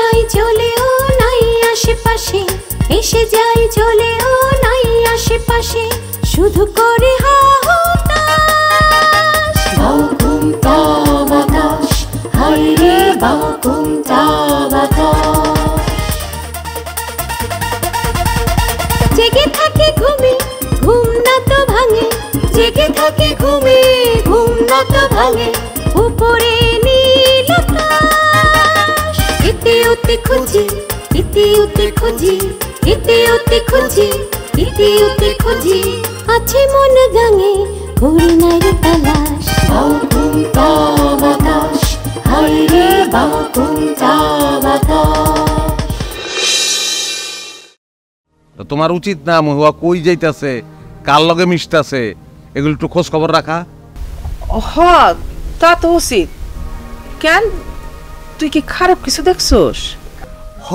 যাই চলেও নাই আশেপাশে, এসে যাই চলেও নাই আশেপাশে, শুধু করে হাহুতাশ। বাকুমটা বাতাস, হায় রে বাকুমটা বাতাস। জেগে থাকে ঘুমে, ঘুম না তো ভাঙে, জেগে থাকে ঘুমে, ঘুম না তো ভাঙে, উপরে নীল আকাশ। এতে ওতে খুঁজি, এতে ওতে খুঁজি, এতে ওতে খুঁজি, এতে ওতে খুঁজি, আছে মন গাঙে করি নাই রে তালাশ। বাকুমটা বাতাস, হায় রে বাকুমটা বাতাস। তোমার উচিত না মহুয়া কই যাইতাছে, কার লগে মিশতাছে, এগুলো একটু খোঁজ খবর রাখা। হ তা তো উচিত। কেন, তুই কি খারাপ কিছু দেখছস? হ,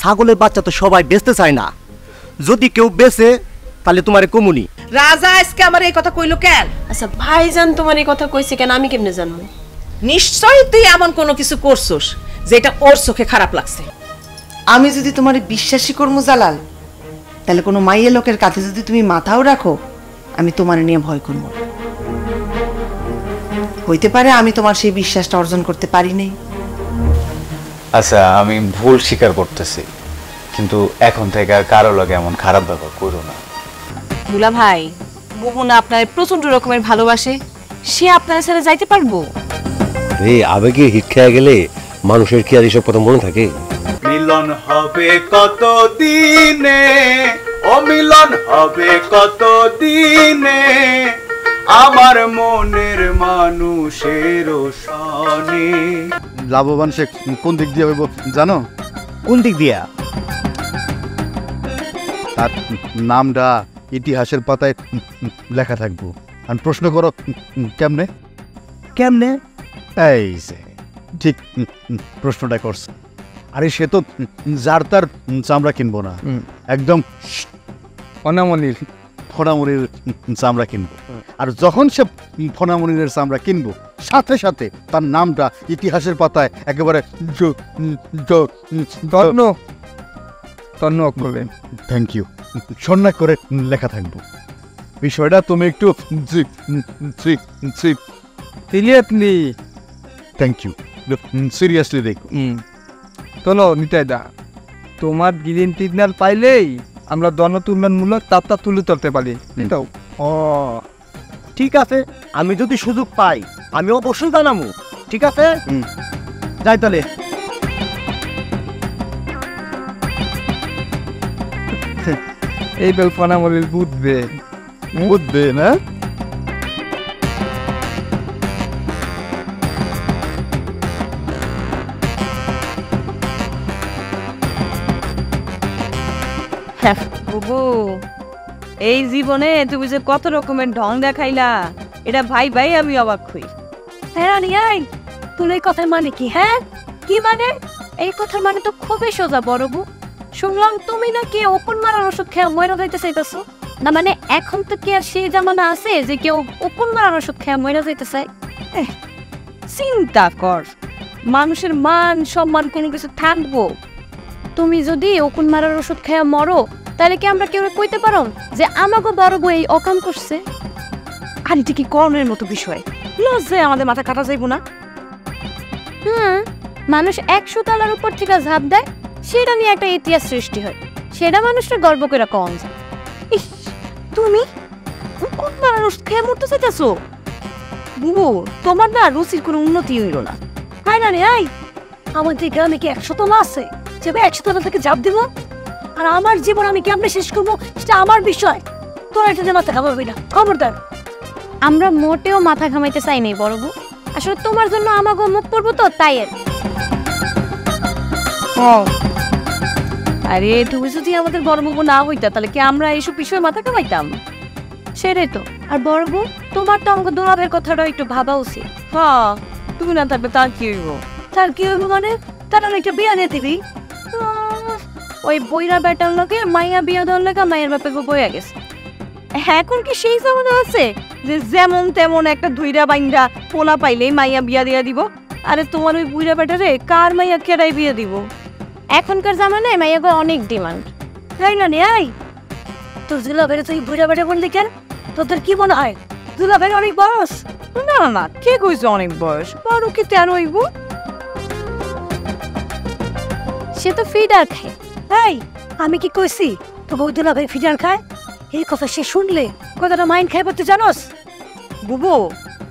ছাগলের বাচ্চা তো সবাই বেচতে চায় না, যদি কেউ বেচে তাহলে তোমারে কমুনি। রাজা আজকে আমার এই কথা কইলো কেন? আচ্ছা ভাইজান তোমার এই কথা কইছে কেন, আমি কেমনে জানবো? নিশ্চয়ই তুই এমন কোনো কিছু করছস যেটা ওর চোখে খারাপ লাগছে। আমি যদি তোমার বিশ্বাসী করবো জালাল, তাহলে কোনো মাইয়ে লোকের কাছে যদি তুমি মাথাও রাখো, আমি তোমার নিয়ে ভয় করবো। হইতে পারে আমি তোমার সেই বিশ্বাসটা অর্জন করতে পারি নাই। আচ্ছা আমি ভুল স্বীকার করতেছি, কিন্তু এখন থেকে আর কারো লাগে এমন খারাপ ব্যবহার করো না। দুলা ভাই, মোহনা আপনার প্রচন্ড রকমের ভালোবাসে, সে আপনার ছেড়ে যাইতে পারবো? রে আবেগে হিট খেয়ে গেলে মানুষের কি আর এসব কথা মনে থাকে? মিলন হবে কত দিনে, অমিলন হবে কত দিনে, আমার মনের মানুষের সনে। লাভবান সে কোন দিক দিয়ে হইব জানো? কোন দিক দিয়া? তার নামটা ইতিহাসের পাতায় লেখা থাকবো। আর প্রশ্ন করো কেমনে? কেমনে? এই যে ঠিক প্রশ্নটা করছে। আরে সে তো যার তার চামড়া কিনবো না, একদম অনামনির ফণামনির চামড়া কিনবো। আর যখন সে ফণামনির চামড়া কিনবো, সাথে সাথে তার নামটা ইতিহাসের পাতায় একেবারে থ্যাংক ইউ সন্না করে লেখা থাকবো। বিষয়টা তুমি একটু সিরিয়াসলি, থ্যাংক ইউ সিরিয়াসলি দেখো। চলো নিতাই দা, তোমার গ্রিন সিগন্যাল পাইলেই আমরা জনতুলনামূলক তাপটা তুলে ধরতে পারি। ও ঠিক আছে, আমি যদি সুযোগ পাই আমি অবশ্যই জানাবো। ঠিক আছে, যাই তাহলে। এই বেলফানা মলিল বুঝবে বুঝবে না? বুবু, এই জীবনে তুমি যে কত রকমের ঢং দেখাইলা, এটা ভাই ভাই আমি অবাক হই। হ্যাঁ নিয়াই, তোর এই কথার মানে কি? হ্যাঁ কি মানে? এই কথার মানে তো খুবই সোজা বড় বউ। শুনলাম তুমি নাকি ওপন মারার ওষুধ খেয়ে ময়রা যাইতে চাইতেছো। না মানে এখন তো কি আর সেই জামানা আছে যে কেউ ওপন মারার ওষুধ খেয়ে ময়রা যাইতে চায়? চিন্তা কর, মানুষের মান সম্মান কোনো কিছু থাকবো? তুমি যদি ওকুন মারার ওষুধ খেয়ে মরো, তাহলে কি আমরা কেউ কইতে পারো যে আমাকে বড় বউ এই অকাম করছে? আর এটা কি কর্মের মতো বিষয়? লজ্জায় আমাদের মাথা কাটা যাইব না? মানুষ 100 তলার উপর থেকে ঝাঁপ দেয়, সেটা নিয়ে একটা ইতিহাস সৃষ্টি হয়, সেটা মানুষটা গর্ব করে কম যায়। ইস, তুমি কোন মারার ওষুধ খেয়ে মরতে চাইতেছো? বুবু, তোমার না রুচির কোনো উন্নতি হইল না। হয় না রে, আই আমাদের গ্রামে কি 100 তলা আছে যে 100 তলা থেকে ঝাঁপ দিব? আর আমার জীবন আমি কেমনে শেষ করবো সেটা আমার বিষয়, তোর এটা যে মাথা ঘামাবি না, খবরদার। আমরা মোটেও মাথা ঘামাইতে চাই নাই বড় বউ, আসলে তোমার জন্য আমাকে মুখ পড়বো তো তাই। আরে তুমি যদি আমাদের বড় বউ না হইতা, তাহলে কি আমরা এইসব বিষয়ে মাথা ঘামাইতাম? সেটাই তো। আর বড় বউ, তোমার তো আমাকে দোলাভের কথাটা একটু ভাবা উচিত। হ্যাঁ, তুমি না থাকবে তার কি হইব? তার কি হইব মানে? তার একটা বিয়া দিয়ে দিবি। ওই বইরা বেটার লোকে মাইয়া বিয়া দেওয়ার লেগে মায়ের বাপে বইয়া গেছে। এখন কি সেই জামানা আছে যে যেমন তেমন একটা ধুইরা বাইন্দা পোলা পাইলেই মাইয়া বিয়া দিয়া দিব? আরে তোমার ওই বুইরা বেটারে কার মাইয়া কেডাই বিয়া দিব? এখনকার জামানায় মাইয়াগো অনেক ডিমান্ড। তাই না নে আই তোর দুলাভাইরে তুই বুঝা বেড়ে বললি কেন? তোদের কি মনে হয় দুলাভাইয়ের অনেক বয়স? না না, কে কইছে অনেক বয়স? বড় কি তেন হইব? সে তো ফিডার খায়। এই আমি কি কইছি তো বউ দুলাভাই ফিজার খায়? এই কথা সে শুনলে কথাটা মাইন্ড খাই তুই জানোস? বুবু,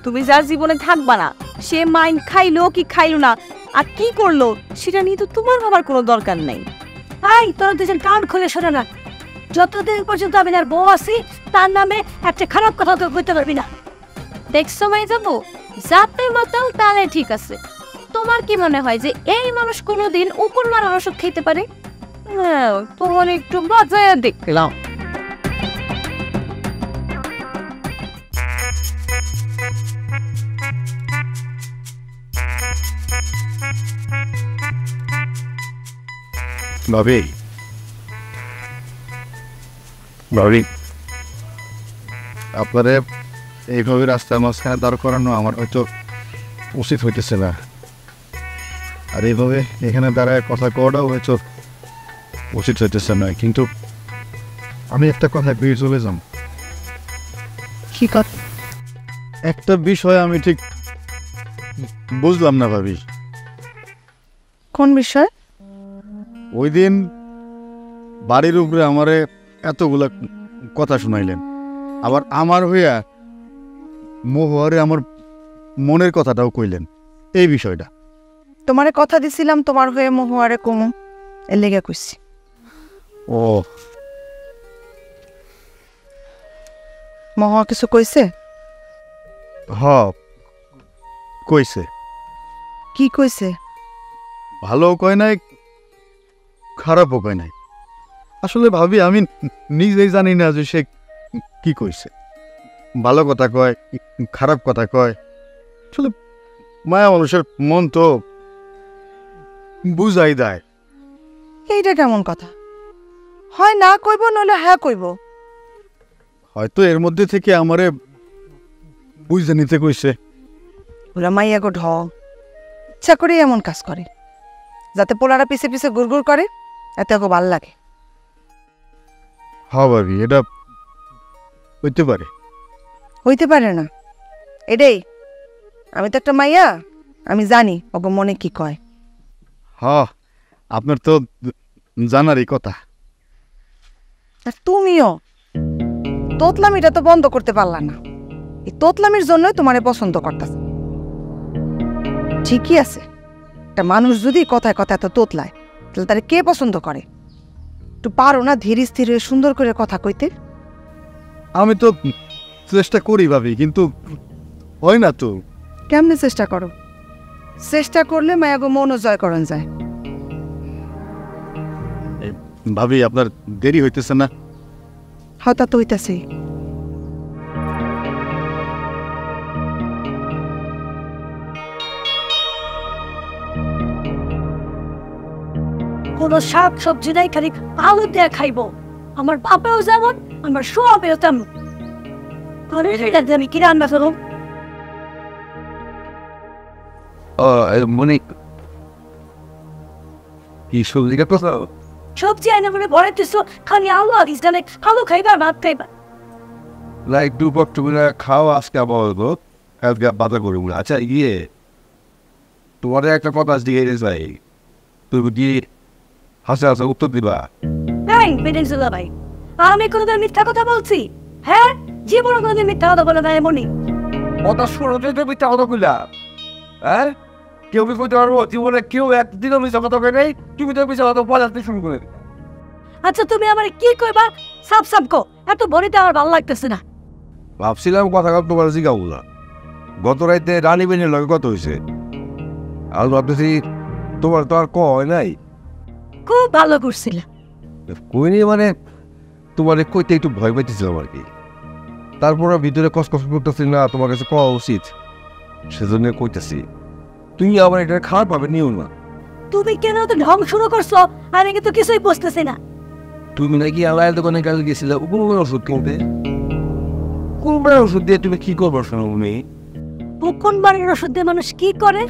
তুমি যার জীবনে থাকবা না, সে মাইন্ড খাইলো কি খাইলো না আর কি করলো সেটা নিয়ে তো তোমার ভাবার কোনো দরকার নেই। এই তোরা দুজন কান খুলে শোনে না, যতদিন পর্যন্ত আমি আর বউ আছি তার নামে একটা খারাপ কথা তো কইতে পারবি না। দেখছো মাই যাবো, যাতে মাতাল তাহলে ঠিক আছে। তোমার কি মনে হয় যে এই মানুষ কোনোদিন উপর মারার ওষুধ খেতে পারে? হ্যাঁ, তোমার একটু বাজায় দেখলাম। ভাবি ভাবি আপনারে এইভাবে রাস্তার মাঝখানে দাঁড় করানো আমার হয়তো উচিত হইতেছে না, আর এইভাবে এখানে দাঁড়ায় কথা কওয়াটাও হয়তো উচিত হইতেছে না, কিন্তু আমি একটা কথা বেরিয়ে চলে যাম। কি কথা? একটা বিষয় আমি ঠিক বুঝলাম না ভাবি। কোন বিষয়? ওই দিন বাড়ির উপরে আমারে এতগুলা কথা শুনাইলেন, আবার আমার হইয়া মোহরে আমার মনের কথাটাও কইলেন। এই বিষয়টা তোমারে কথা দিছিলাম তোমার হয়ে মহুয়ারে কমু, এর লেগে কইছি। ও মহুয়া কিছু কইছে? হ কইছে। কি কইছে? ভালো কয় নাই, খারাপও কয় নাই। আসলে ভাবি আমি নিজেই জানি না যে সে কি কইছে। ভালো কথা কয়, খারাপ কথা কয়, আসলে মায়া মানুষের মন তো বুঝাই দেয়। এইটা কেমন কথা? হয় না কইব, নইলে হ্যাঁ কইব। হয়তো এর মধ্যে থেকে আমারে বুঝে নিতে কইছে। ওরা মাইয়া গো ঢং, ইচ্ছা করে এমন কাজ করে যাতে পোলারা পিছে পিছে গুড়গুড় করে, এতে ওকে ভাল লাগে। হ্যাঁ ভাবি, এটা হইতে পারে। হইতে পারে না এটাই, আমি তো একটা মাইয়া, আমি জানি ওকে মনে কি কয়। হ্যাঁ, আপনার তো জানারই কথা। আর তুমিও তোতলামিটা তো বন্ধ করতে পারলা না। এই তোতলামির জন্যই তোমারে পছন্দ করতেছে। ঠিকই আছে, একটা মানুষ যদি কথায় কথায় এত তোতলায় তাহলে তারে কে পছন্দ করে? একটু পারো না ধীরে স্থিরে সুন্দর করে কথা কইতে? আমি তো চেষ্টা করি ভাবি, কিন্তু হয় না তো। কেমনে চেষ্টা করো? চেষ্টা করলে মায়াগো মনও জয় করন যায়। ভাবি আপনার দেরি হইতেছে না? হঠাৎ তো হইতাছে। কোনো শাক সবজি নাই, খালি আলু দিয়ে খাইবো। আমার বাপেও যেমন, আমার সোয়াবেও তেমন। আমি কি রান্না করো? মনে কি সবজি কাটো? সবজি আইনে বলে ভরে দিচ্ছ, খালি আলু আদিস জানে আলু খাইবা ভাত খাইবা। লাইক দু পক্ষ করে খাও আজকে বলবো, আজকে বাধা করে বলে। আচ্ছা ইয়ে তোমার একটা কথা দিয়ে যাই, তুমি কি হাসে হাসে উত্তর দিবা? এই বেনেজুলা ভাই, আমি কোনোদিন মিথ্যা কথা বলছি? হ্যাঁ, জীবনে কোনোদিন মিথ্যা কথা বলে না এমনই। কথা শুনতে তো মিথ্যা কথা কইলা? হ্যাঁ, কেউ কি কইতে পারবো জীবনে কেউ একদিনও মিথ্যা কথা কই নাই? তুমি তো মিথ্যা কথা বাজাতে শুরু করে। আচ্ছা তুমি আমার কি কইবা? সাপ সাপ কো, এত বড়িতে আমার ভালো লাগতেছে না। ভাবছিলাম কথা তোমার জিগাবো না। গত রাইতে রানী বেনের লগে কত হয়েছে, আর ভাবতেছি তোমার তো আর কয় নাই। খুব ভালো করছিল। কইনি মানে তোমার কইতে একটু ভয় পাইতেছিলাম আর কি। তারপর ভিতরে কষ্ট করতেছি না, তোমার কাছে কওয়া উচিত, সেজন্য কইতেছি। তুমি আবার এটা খারাপ ভাবে নিও না। তুমি কেন তো ঢং শুরু করছো? আমি কিন্তু কিছুই বুঝতেছি না। তুমি নাকি আলায়ের দোকানে কাল গেছিলে কোন ওষুধ কিনতে? কোন ওষুধ দিয়ে তুমি কি করবো শোনো? তুমি উকুন মারের ওষুধ দিয়ে মানুষ কি করে?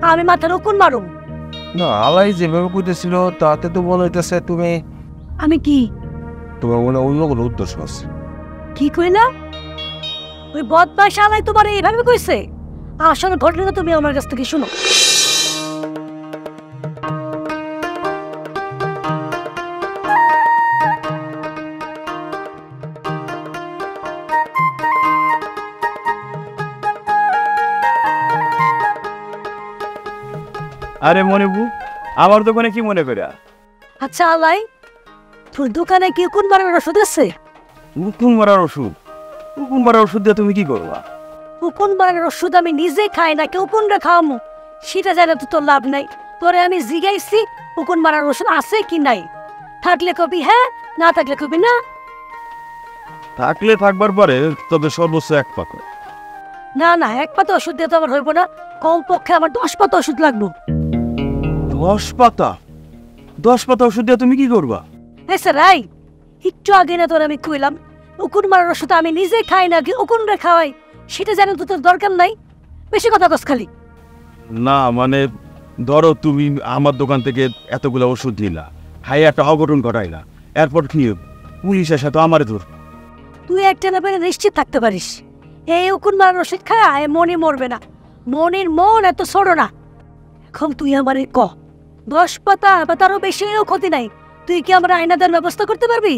আমি মাথার উকুন মারুম। না আলাই যেভাবে কইতেছিল তাতে তো মনে হইতেছে তুমি আমি কি তোমার মনে অন্য কোনো উদ্দেশ্য আছে। কি কইলা? ওই বদমাশ আলাই তোমার এইভাবে কইছে? আসল ঘটনা তুমি আমার কাছ থেকে শুনো। আরে মনিবু, আমার দোকানে কি মনে করে? আচ্ছা আলাই, তোর দোকানে কি কোন মারার ওষুধ আছে? উকুন মারার ওষুধ? উকুন মারার ওষুধ দিয়ে তুমি কি করবা? উকুন মারার ওষুধ আমি নিজে খাই না, কেউ কোনটা খাওয়ামো সেটা জানা তো তোর লাভ নাই। তোরে আমি জিগাইছি উকুন মারার ওষুধ আছে কি নাই, থাকলে কবি হ্যাঁ, না থাকলে কবি না। থাকলে থাকবার পরে তবে সর্বোচ্চ 1 পাতা। না না, 1 পাতা ওষুধ দিয়ে তো আমার হইব না, কমপক্ষে আমার 10 পাতা ওষুধ লাগবো। 10 পাতা? 10 পাতা ওষুধ দিয়ে তুমি কি করবা? রাই, একটু আগে না তোর আমি কইলাম উকুন মারার ওষুধ আমি নিজে খাই না, কি উকুন রে খাওয়াই সেটা জানেন তো তোর দরকার নাই। বেশি কথা কস খালি। না মানে ধরো তুমি আমার দোকান থেকে এতগুলো ওষুধ দিলা, হাই একটা অঘটন ঘটাইলা, এরপর কি পুলিশ এসে তো আমারে ধর। তুই একটা না পেরে নিশ্চিত থাকতে পারিস এই উকুন মারার ওষুধ খায় মনি মরবে না। মনির মন এত ছোট না। এখন তুই আমারে ক 10 পাতা বা তারও বেশি ক্ষতি নাই, তুই কি আমার আয়না দেওয়ার ব্যবস্থা করতে পারবি?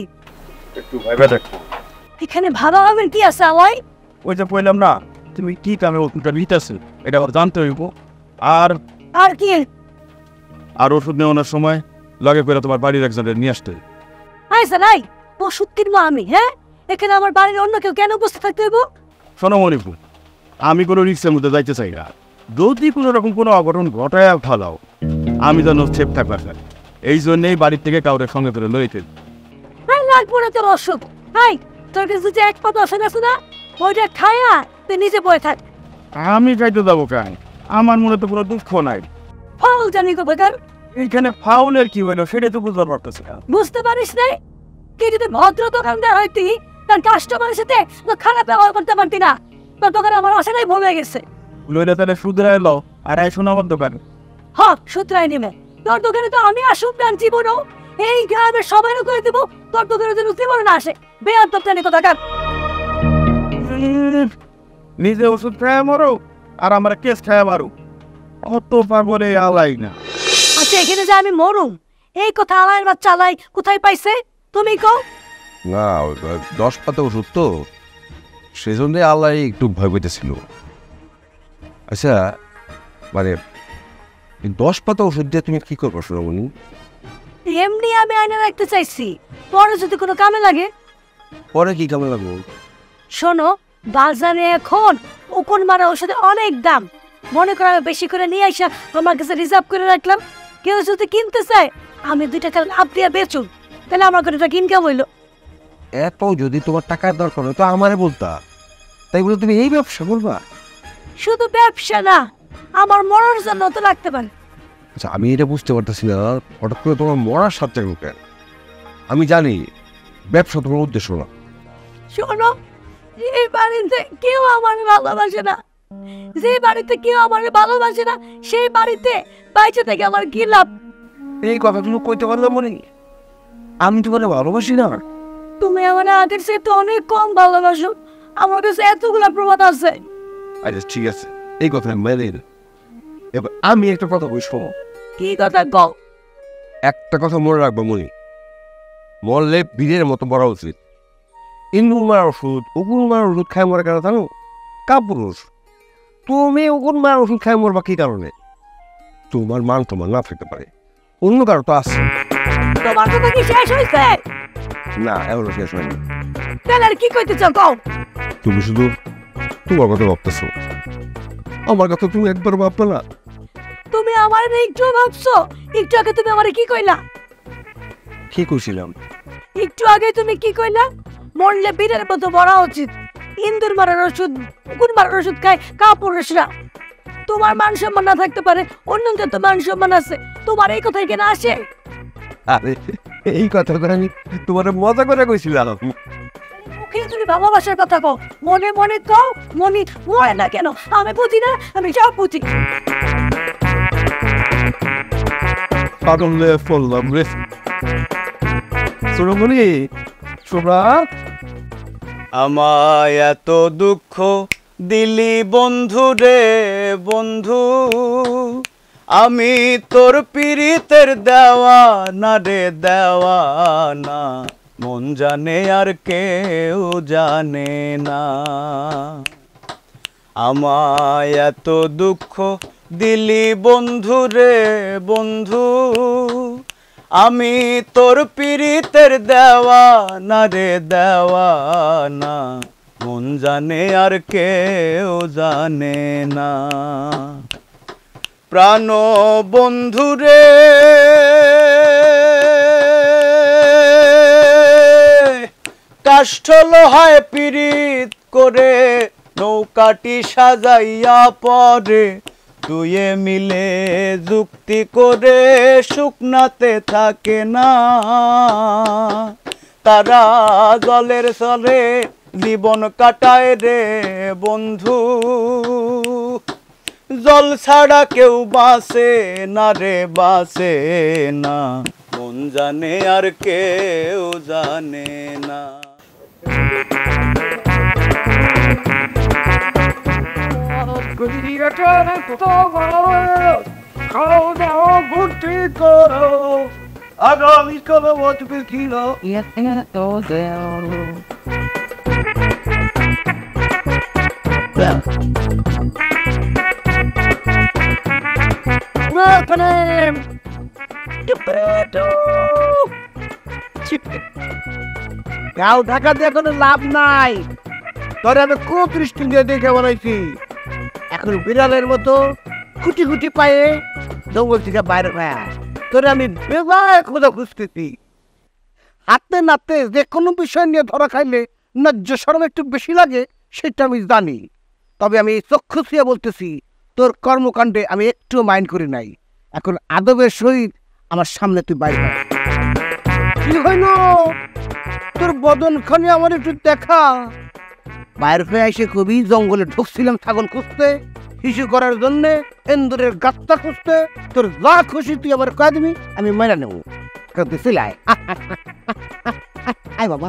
একটু ভাইবা দেখো। এখানে ভাবা হবেন কি আছে আলাই? ওই যে কইলাম না তুমি কি কামে ওষুধটা নিতেছো এটা জানতে হইব। আর আর কি? আর ওষুধ নেওয়ার সময় লগে করে তোমার বাড়ির একজনের নিয়ে আসতে। আইসা নাই ওষুধ কিনবো আমি, হ্যাঁ? এখানে আমার বাড়ির অন্য কেউ কেন উপস্থিত থাকতে হইব? শোনো মণিপুর, আমি কোনো রিক্সের মধ্যে যাইতে চাই না। যদি কোনো রকম কোনো অঘটন ঘটায় ঠালাও আমি যেন সেফ থাকবার চাই, এই জন্যেই বাড়ির থেকে কাউরের সঙ্গে করে লইতে। লাগবো না তোর ওষুধ। তোর কাছে যে 1 পাতা ওষুধ আছে না, ওইটা খায়া তুই নিজে বয়ে থাক। আমি খাইতে যাবো কাই? আমার মনে তো কোনো দুঃখ নাই। ফাউল জানি তো বেকার। এইখানে ফাউলের কি হইলো সেটা তো বুঝতে পারতেছি না। বুঝতে পারিস নাই? কি যদি ভদ্র দোকানদার হইতি তার কাস্টমারের সাথে খারাপ ব্যবহার করতে পারতি না। তোর দোকানে আমার আশাটাই ভুল হয়ে গেছে। লইলে তাহলে শুধরে এলো আর এই শোনো আমার দোকানে। হ্যাঁ শুধরাই নেবে। তোর দোকানে তো আমি আসুন না জীবনও, এই গ্রামের সবাইও করে দেবো তোর দোকানে যেন জীবনে না আসে। বেয়ার তো জানি তো দোকান। নিজে ওষুধ খায় মারো আর আমার কেস খায় মারো, অত পাগলে আলাই না। আচ্ছা এখানে যে আমি মরুম এই কথা আলাইয়ের বাচ্চা আলাই কোথায় পাইছে তুমি কও? না 10 পাতা ওষুধ তো সেজন্য আল্লাহ একটু ভয় পেতেছিল। আচ্ছা মানে 10 পাতা ওষুধ দিয়ে তুমি কি করবো সোনামণি? এমনি আমি আয়না রাখতে চাইছি, পরে যদি কোনো কামে লাগে। পরে কি কামে লাগবো? শোনো বাজারে এখন উকুন মারা ওষুধে অনেক দাম। মনে করো আমি বেশি করে নিয়ে আসা আমার কাছে রিজার্ভ করে রাখলাম, কেউ যদি কিনতে চায় আমি 2 টাকা লাভ দিয়ে বেচুন, তাহলে আমার করে টাকা ইনকাম হইলো। এত যদি তোমার টাকার দরকার হয় তো আমারে বলতা, তাই বলে তুমি এই ব্যবসা করবা? শুধু ব্যবসা না, আমার মরার জন্য তো লাগতে পারে। আচ্ছা আমি এটা বুঝতে পারতেছি না, হঠাৎ করে তোমার মরার সাথে কেন? আমি জানি ব্যবসা তোমার উদ্দেশ্য না। শোনো এই বাড়িতে কেউ আমার ভালোবাসে না, যে বাড়িতে কেউ আমার ভালোবাসে না সেই বাড়িতে বাইচে থেকে আমার কি লাভ? এই কথা তুমি কইতে পারলে মনে আমি তোমার ভালোবাসি না? তুমি আমার আগের চেয়ে অনেক কম ভালোবাসো, আমার কাছে এতগুলো প্রমাণ আছে। আচ্ছা ঠিক আছে, এই কথা মেনে এবার আমি একটা কথা বলছি শোনো। কি কথা কও? একটা কথা মনে রাখবো মনি, মরলে বীরের মতো মরা উচিত। ইন্দুর মারার ওষুধ উকুন মারার ওষুধ খাই মরা কেন জানো? কাপুরুষ। তুমি উকুন মারার ওষুধ খাই মরবা কি কারণে? তোমার মান তোমার না থাকতে পারে, অন্য কারো তো আছে। তোমার কথা কি শেষ হয়েছে? না এখনো শেষ হয়নি। তাহলে আর কি কইতে চাও কও? তুমি শুধু তোমার কথা ভাবতেছো, আমার কথা তুমি একবার ভাববে না? তুমি আমার একটু ভাবছো? একটু আগে তুমি আমারে কি কইলা? কি কইছিলাম? একটু আগে তুমি কি কইলা? মরলে বীরের মতো মরা উচিত, ইন্দুর মারার ওষুধ উকুন মারার ওষুধ খায় কাপুরুষরা। তোমার মান সম্মান না থাকতে পারে, অন্যদের তো মান সম্মান আছে, তোমার এই কথাই কেন আসে? আরে এই কথাটা আমি তোমার মজা করে কইছিলাম। মুখে তুমি ভালোবাসার কথা কও, মনে মনে কও। মনে মরে না কেন? আমি বুঝি না, আমি সব বুঝি। পাগলে পড়লাম রে। ছোটমণি শোভা, আমায় এত দুঃখ দিলি বন্ধু রে বন্ধু, আমি তোর পীড়িতের দেওয়ানা রে দেওয়ানা, মন জানে আর কেউ জানে না। আমায় এত দুঃখ দিলি বন্ধু রে বন্ধু, আমি তোর পীড়িতের দেওয়ানা রে দেওয়ানা, মন জানে আর কেউ জানে না। প্রাণ বন্ধু রে কাষ্ঠ লোহায় পীড়িত করে নৌকাটি সাজাইয়া পরে, দুয়ে মিলে যুক্তি করে শুকনাতে থাকে না। তারা জলের চলে জীবন কাটায় রে বন্ধু, জল ছাড়া কেউ বাঁচে না রে বাঁচে না, মন জানে আর কেউ জানে না। গাও ঢাকা দিয়ে কোনো লাভ নাই, তোরে আমি খুব দৃষ্টি দিয়ে দেখে বানাইছি। এখন বিড়ালের মতো খুঁটি খুঁটি পায়ে জঙ্গল থেকে বাইরে হয়ে তোরে আমি বেজায় খোঁজা খুঁজতেছি। হাঁটতে নাড়তে যে কোনো বিষয় নিয়ে ধরা খাইলে ন্যায্য শরম একটু বেশি লাগে সেটা আমি জানি, তবে আমি চক্ষু ছুঁয়ে বলতেছি তোর কর্মকাণ্ডে আমি একটু মাইন্ড করি নাই। এখন আদবের সহিত আমার সামনে তুই বাইরে হয়। কি হইল তোর বদনখানি আমার একটু দেখা। বাইর হয়ে এসে কবি জঙ্গলে ঢুকছিলাম ছাগল খুঁজতে, শিশু করার জন্যে এন্দুরের গাছটা খুঁজতে। তোর যা খুশি তুই আবার কয়ে দিবি, আমি মেনে নেবো। সিলাই আয় বাবা,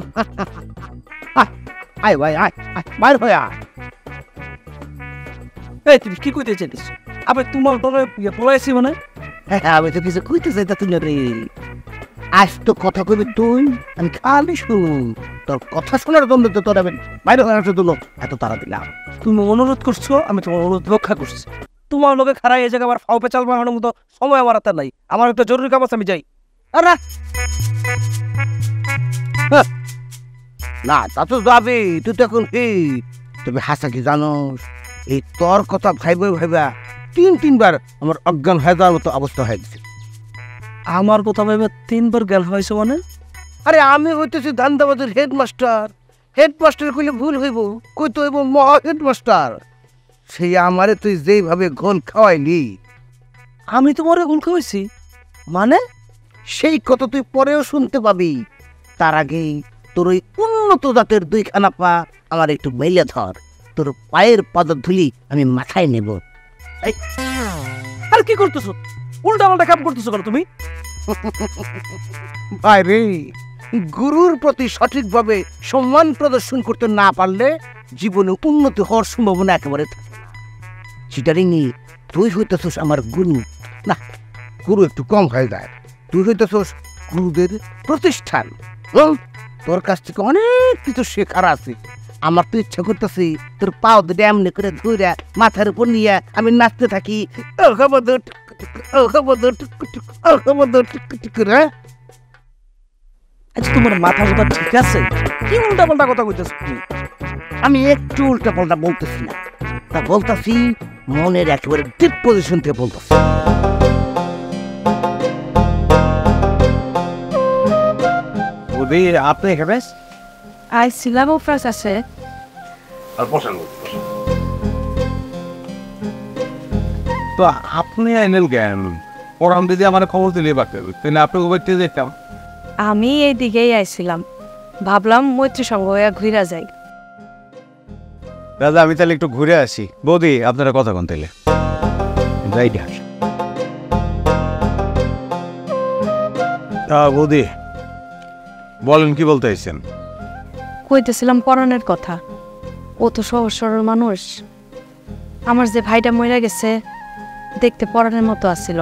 আয় ভাই আয় বাইর হয়ে আয়। এই তুমি কি কইতে চাইছিস? আবার তোমার তোরে পলাইছি মানে? আমি তো কিছু কইতে চাই তা তুই রে। আজ তো কথা কইবি তুই, আমি খালি শুন। তোর কথা শোনার জন্য তো তোর আমি বাইরে হয়ে আসতে দিল এত তারা দিলাম। তুমি অনুরোধ করছো, আমি তোমার অনুরোধ রক্ষা করছি। তোমার লোকে খারাই এই জায়গায় আবার ফাও পেঁচাল বানানোর মতো সময় আমার হাতে নাই। আমার একটা জরুরি কাম আছে, আমি যাই। না তা তো যাবি, তুই তো এখন কি তবে হাসা কি জানোস, এই তোর কথা ভাইবা ভাইবা তিনবার আমার অজ্ঞান হয়ে যাওয়ার মতো অবস্থা হয়ে গেছে। আমার কথা ভেবে 3 বার গেল হয়েছে মানে? আরে আমি হইতেছি ধান্দাবাদের হেডমাস্টার। হেডমাস্টার কইলে ভুল হইব, কই তো হইব মহা হেডমাস্টার। সেই আমারে তুই যেইভাবে ঘোল খাওয়াইলি। আমি তোমারে ঘোল খাওয়াইছি মানে? সেই কথা তুই পরেও শুনতে পাবি। তার আগেই তোর ওই উন্নত জাতের 2খানা পা আমার একটু মেলে ধর, তোর পায়ের পদধূলি আমি মাথায় নেব। আর কি করতেছো? উল্টা পাল্টা কাম করতেছো কেন তুমি? ভাই রে, গুরুর প্রতি সঠিকভাবে সম্মান প্রদর্শন করতে না পারলে জীবনে উন্নতি হওয়ার সম্ভাবনা একেবারে থাকে না। চিটারিং তুই হইতেছস আমার গুরু না, গুরু একটু কম হয়ে যায়। তুই হইতেছস গুরুদের প্রতিষ্ঠান। তোর কাছ থেকে অনেক কিছু শেখার আছে। আমার তো ইচ্ছা করতেছি তোর পাও দুটো এমনি করে ধরে মাথার উপর নিয়ে আমি নাচতে থাকি। আচ্ছা তোমার মাথা কথা ঠিক আছে? কি উল্টা পাল্টা কথা কইতেছ তুমি? আমি একটু উল্টা পাল্টা বলতেছি না, তা বলতেছি মনের একেবারে ডিপ পজিশন থেকে বলতেছি। আপনি এখানে আইছিলাম অফার আছে। আর বসেন তো আপনি আইনেল জ্ঞান পড়াম দিদি আমার খবর দিলে বাকি তাহলে আপনি ওবাইতে যেতাম। আমি এই দিকেই আইছিলাম, ভাবলাম মৈত্রী সঙ্গ হয়ে ঘুরা যাই। দাদা আমি তাহলে একটু ঘুরে আসি। বৌদি আপনারা কথা কোন তাইলে যাই বৌদি বলেন, কি বলতে চাইছেন? কইতেছিলাম পরাণের কথা। ও তো সহজ সরল মানুষ। আমার যে ভাইটা মরে গেছে দেখতে পরাণের মতো আসছিল।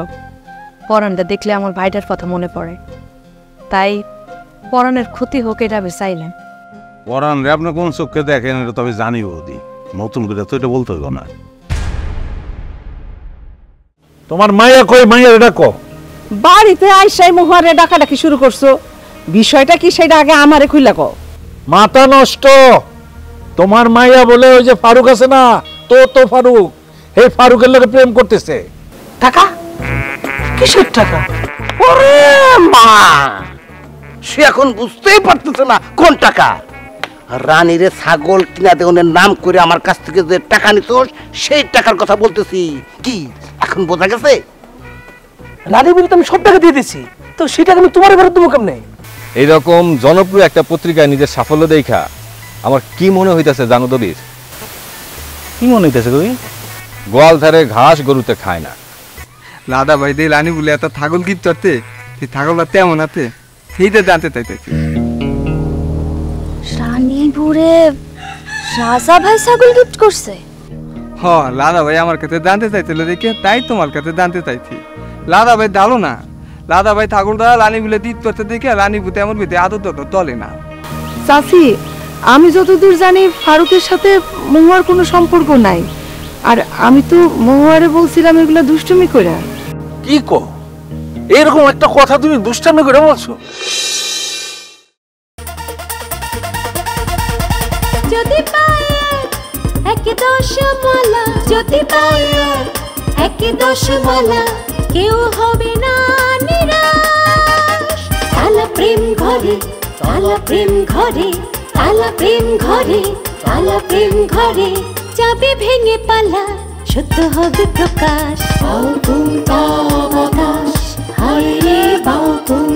পরাণটা দেখলে আমার ভাইটার কথা মনে পড়ে, তাই পরাণের ক্ষতি হোক এটা আমি চাইলাম। পরাণ রে আপনি কোন চোখে দেখেন এটা তো আমি জানি বৌদি, নতুন করে তো এটা বলতে হবে না। তোমার মাইয়া কই? মাইয়া এটা কো। বাড়িতে আইসাই মহুয়ারে ডাকাডাকি শুরু করছো, বিষয়টা কি সেটা আগে আমারে খুইলা কও। মাথা নষ্ট। তোমার মাইয়া বলে ওই যে ফারুক আছে না, তো ফারুক, এই ফারুকের লগে প্রেম করতেছে। টাকা? কিসের টাকা? ওরে মা, সে এখন বুঝতেই পারতেছে না কোন টাকা। রানীরে ছাগল কিনা দেওয়ার নাম করে আমার কাছ থেকে যে টাকা নিত সেই টাকার কথা বলতেছি। কি এখন বোঝা গেছে? রানী বলে তো আমি সব টাকা দিয়ে দিছি, তো সেটা আমি তোমার ঘরে দেবো কেমনে? এইরকম জনপ্রিয় একটা পত্রিকায় নিজের সাফল্য দেখা আমার কি মনে হইতেছে জানো দবির? কি মনে হইতেছে তুমি? গোয়াল ধারে ঘাস গরুতে খায় না। লাদা ভাই দিয়ে রানী বলে এত ছাগল গিফট করতে, সেই ছাগলটা তেমন আছে সেইটা জানতে চাইতেছি। রানীপুরে রাজা ভাই ছাগল গিফট করছে? হ, লাদা ভাই আমার কাছে জানতে চাইছিল দেখে তাই তোমার কাছে জানতে চাইছি। লাদা ভাই দালো না, লাদা ভাই ঠাকুরদা রানী বলে গিফট করতে দেখে রানী বুতে এমন বিতে আদত তলে না। চাচি, আমি যতদূর জানি ফারুকের সাথে মহুয়ার কোনো সম্পর্ক নাই, আর আমি তো মহুয়ারে বলছিলাম এগুলা দুষ্টুমি করে। কি কো? এরকম একটা কথা তুমি দুষ্টামি করে বলছো? যদি পায়ে এক দশমালা, যদি পায়ে এক দশমালা, কেউ হবে না নিরাশ। তালা প্রেম ঘরে, তালা প্রেম ঘরে, তালা প্রেম ঘরে, তালা প্রেম ঘরে, যাবে ভেঙে পালা, সত্য হবে প্রকাশ। বাউ তুম তা বাতাস, হায় রে বাউ তুম